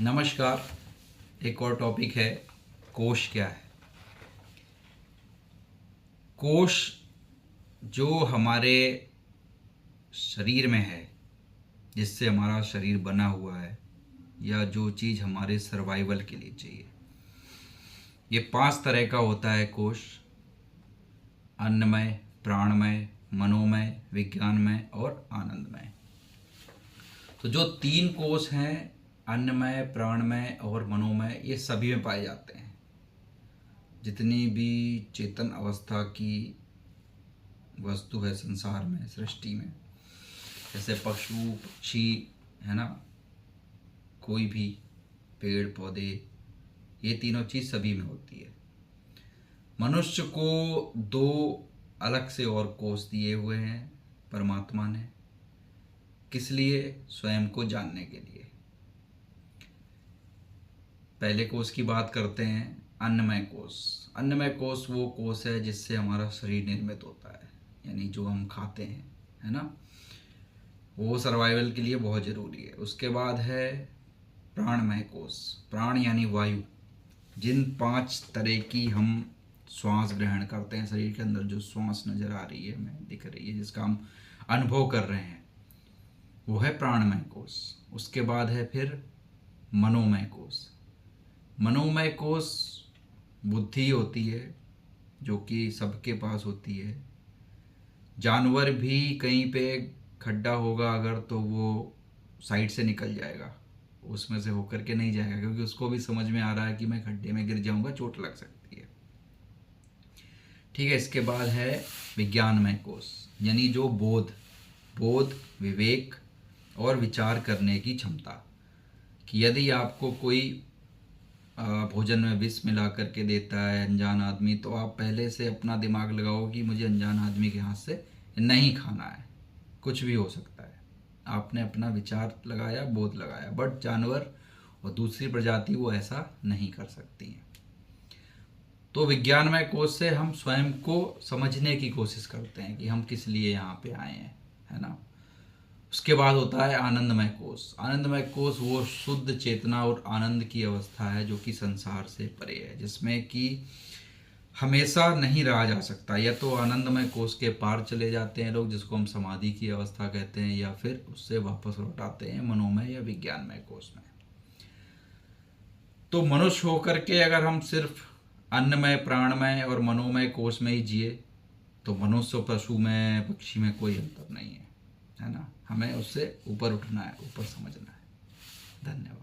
नमस्कार। एक और टॉपिक है, कोश क्या है। कोश जो हमारे शरीर में है, जिससे हमारा शरीर बना हुआ है, या जो चीज़ हमारे सर्वाइवल के लिए चाहिए, ये 5 तरह का होता है कोश: अन्नमय, प्राणमय, मनोमय, विज्ञानमय और आनंदमय। तो जो 3 कोश हैं, अन्नमय, प्राणमय और मनोमय, ये सभी में पाए जाते हैं। जितनी भी चेतन अवस्था की वस्तु है संसार में, सृष्टि में, जैसे पशु पक्षी है ना, कोई भी पेड़ पौधे, ये तीनों चीज़ सभी में होती है। मनुष्य को 2 अलग से और कोष दिए हुए हैं परमात्मा ने। किस लिए? स्वयं को जानने के लिए। पहले कोष की बात करते हैं, अन्नमय कोष। अन्नमय कोष वो कोष है जिससे हमारा शरीर निर्मित होता है, यानी जो हम खाते हैं, है ना, वो सर्वाइवल के लिए बहुत ज़रूरी है। उसके बाद है प्राणमय कोष। प्राण यानी वायु, जिन 5 तरह की हम श्वास ग्रहण करते हैं, शरीर के अंदर जो श्वास नज़र आ रही है, हमें दिख रही है, जिसका हम अनुभव कर रहे हैं, वो है प्राणमय कोष। उसके बाद है फिर मनोमय कोष। मनोमय कोष बुद्धि होती है, जो कि सबके पास होती है। जानवर भी कहीं पे खड्डा होगा अगर, तो वो साइड से निकल जाएगा, उसमें से होकर के नहीं जाएगा, क्योंकि उसको भी समझ में आ रहा है कि मैं खड्डे में गिर जाऊंगा, चोट लग सकती है। ठीक है। इसके बाद है विज्ञानमय कोष, यानी जो बोध, विवेक और विचार करने की क्षमता, कि यदि आपको कोई भोजन में विष मिला करके देता है अनजान आदमी, तो आप पहले से अपना दिमाग लगाओ कि मुझे अनजान आदमी के हाथ से नहीं खाना है, कुछ भी हो सकता है। आपने अपना विचार लगाया, बोध लगाया। बट जानवर और दूसरी प्रजाति वो ऐसा नहीं कर सकती हैं। तो विज्ञानमय कोष से हम स्वयं को समझने की कोशिश करते हैं कि हम किस लिए यहाँ पे आए हैं, है ना। उसके बाद होता है आनंदमय कोष। आनंदमय कोष वो शुद्ध चेतना और आनंद की अवस्था है जो कि संसार से परे है, जिसमें कि हमेशा नहीं रहा जा सकता। या तो आनंदमय कोष के पार चले जाते हैं लोग, जिसको हम समाधि की अवस्था कहते हैं, या फिर उससे वापस लौट आते हैं मनोमय या विज्ञानमय कोष में। तो मनुष्य होकर के अगर हम सिर्फ अन्नमय, प्राणमय और मनोमय कोष में ही जिए, तो मनुष्य, पशु में, पक्षी में कोई अंतर नहीं है, है ना। हमें उससे ऊपर उठना है, ऊपर समझना है। धन्यवाद।